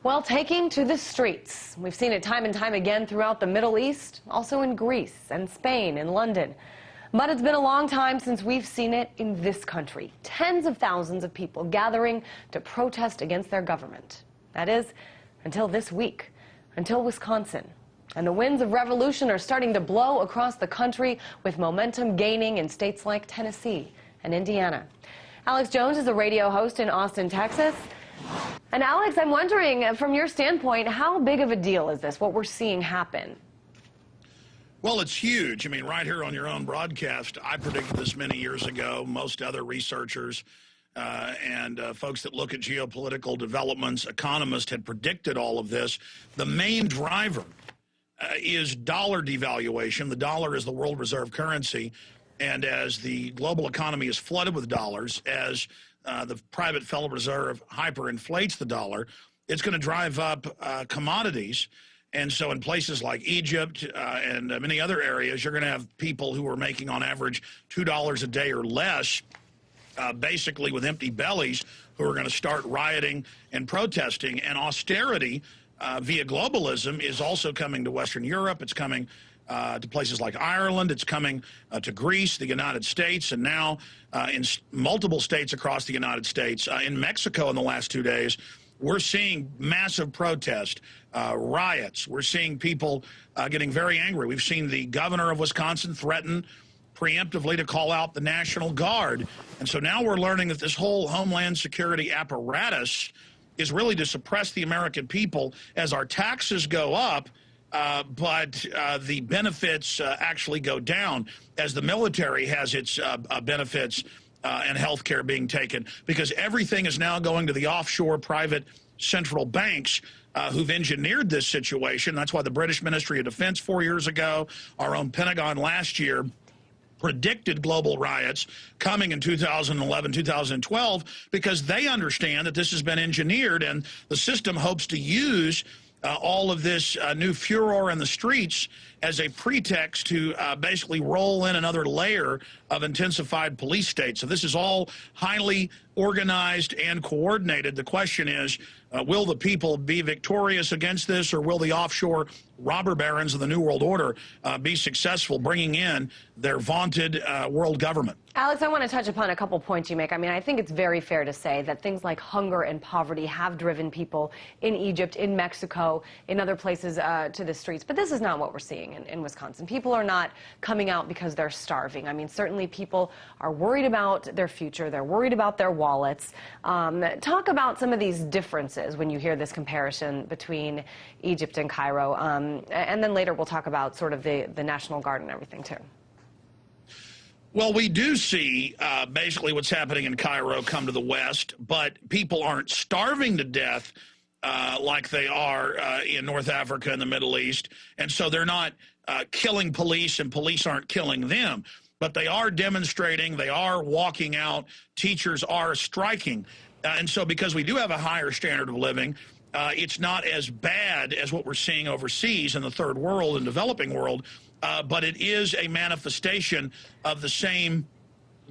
Well, taking to the streets. We've seen it time and time again throughout the Middle East, also in Greece and Spain and London. But it's been a long time since we've seen it in this country. Tens of thousands of people gathering to protest against their government. That is, until this week, until Wisconsin. And the winds of revolution are starting to blow across the country, with momentum gaining in states like Tennessee and Indiana. Alex Jones is a radio host in Austin, Texas. And Alex, I'm wondering, from your standpoint, how big of a deal is this, what we're seeing happen? Well, it's huge. I mean, right here on your own broadcast, I predicted this many years ago. Most other researchers and folks that look at geopolitical developments, economists, had predicted all of this. The main driver is dollar devaluation. The dollar is the world reserve currency. And as the global economy is flooded with dollars, as the private Federal Reserve hyperinflates the dollar, it's going to drive up commodities. And so in places like Egypt and many other areas, you're going to have people who are making on average $2 a day or less, basically with empty bellies, who are going to start rioting and protesting. And austerity via globalism is also coming to Western Europe. It's coming to places like Ireland. It's coming to Greece, the United States, and now in multiple states across the United States. In Mexico in the last 2 days, we're seeing massive protest, riots. We're seeing people getting very angry. We've seen the governor of Wisconsin threaten preemptively to call out the National Guard. And so now we're learning that this whole Homeland Security apparatus is really to suppress the American people as our taxes go up, but the benefits actually go down as the military has its benefits and health care being taken, because everything is now going to the offshore private central banks who've engineered this situation. That's why the British Ministry of Defense 4 years ago, our own Pentagon last year, predicted global riots coming in 2011, 2012, because they understand that this has been engineered, and the system hopes to use all of this new furor in the streets as a pretext to basically roll in another layer of intensified police state. So this is all highly organized and coordinated. The question is, will the people be victorious against this, or will the offshore robber barons of the New World Order be successful bringing in their vaunted world government? Alex, I want to touch upon a couple points you make. I mean, I think it's very fair to say that things like hunger and poverty have driven people in Egypt, in Mexico, in other places to the streets. But this is not what we're seeing in Wisconsin. People are not coming out because they're starving. I mean, certainly people are worried about their future. They're worried about their wallets. Talk about some of these differences when you hear this comparison between Egypt and Cairo. And then later we'll talk about sort of the National Guard and everything, too. Well, we do see basically what's happening in Cairo come to the West, but people aren't starving to death like they are in North Africa and the Middle East. And so they're not killing police, and police aren't killing them. But they are demonstrating, they are walking out, teachers are striking. And so because we do have a higher standard of living, it's not as bad as what we're seeing overseas in the third world and developing world, but it is a manifestation of the same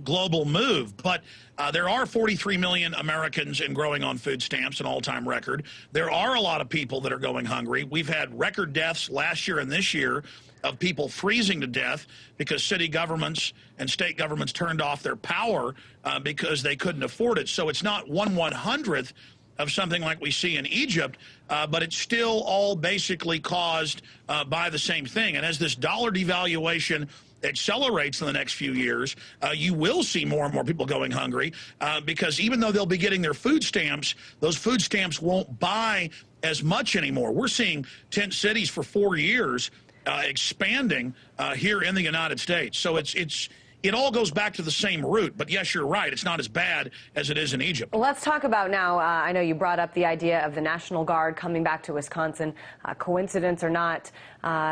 global move. But there are 43 million Americans and growing on food stamps, an all-time record. There are a lot of people that are going hungry. We've had record deaths last year and this year of people freezing to death because city governments and state governments turned off their power because they couldn't afford it. So it's not 1/100th of something like we see in Egypt, but it's still all basically caused by the same thing. And as this dollar devaluation accelerates in the next few years, you will see more and more people going hungry because even though they'll be getting their food stamps, those food stamps won't buy as much anymore. We're seeing tent cities for 4 years expanding here in the United States. So it all goes back to the same root. But yes, you're right. It's not as bad as it is in Egypt. Let's talk about now, I know you brought up the idea of the National Guard coming back to Wisconsin. Coincidence or not,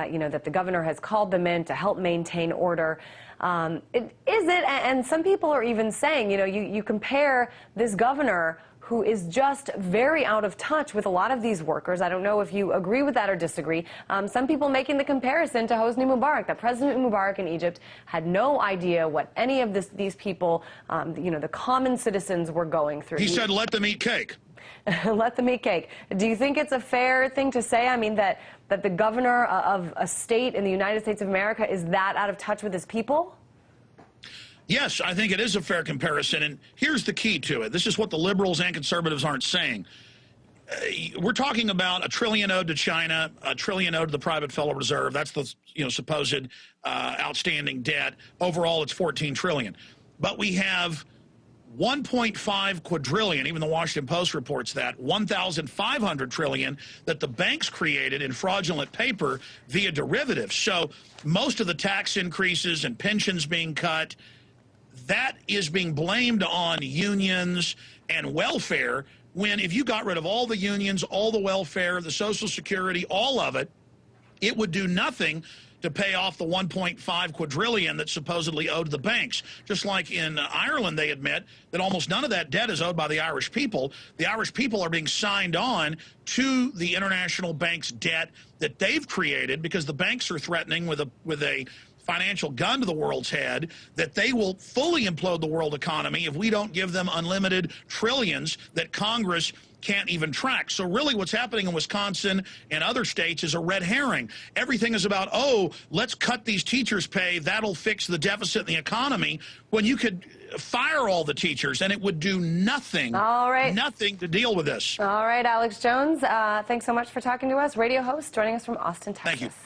you know, that the governor has called them in to help maintain order. Is it, and some people are even saying, you know, you compare this governor who is just very out of touch with a lot of these workers. I don't know if you agree with that or disagree. Some people making the comparison to Hosni Mubarak, that President Mubarak in Egypt had no idea what any of these people, you know, the common citizens were going through. He said, let them eat cake. Let them eat cake. Do you think it's a fair thing to say, I mean, that the governor of a state in the United States of America is that out of touch with his people? Yes, I think it is a fair comparison, and here's the key to it. This is what the liberals and conservatives aren't saying. We're talking about $1 trillion owed to China, $1 trillion owed to the private Federal Reserve. That's the supposed outstanding debt. Overall, it's $14 trillion. But we have 1.5 quadrillion, even the Washington Post reports that, 1,500 trillion that the banks created in fraudulent paper via derivatives. So most of the tax increases and pensions being cut, that is being blamed on unions and welfare, when if you got rid of all the unions, all the welfare, the Social Security, all of it, it would do nothing to pay off the 1.5 quadrillion that's supposedly owed to the banks. Just like in Ireland, they admit that almost none of that debt is owed by the Irish people. The Irish people are being signed on to the international bank's debt that they've created because the banks are threatening with a financial gun to the world's head that they will fully implode the world economy if we don't give them unlimited trillions that Congress can't even track. So really what's happening in Wisconsin and other states is a red herring. Everything is about, oh, let's cut these teachers' pay. That'll fix the deficit in the economy, when you could fire all the teachers and it would do nothing, nothing to deal with this. All right, Alex Jones, thanks so much for talking to us. Radio host joining us from Austin, Texas. Thank you.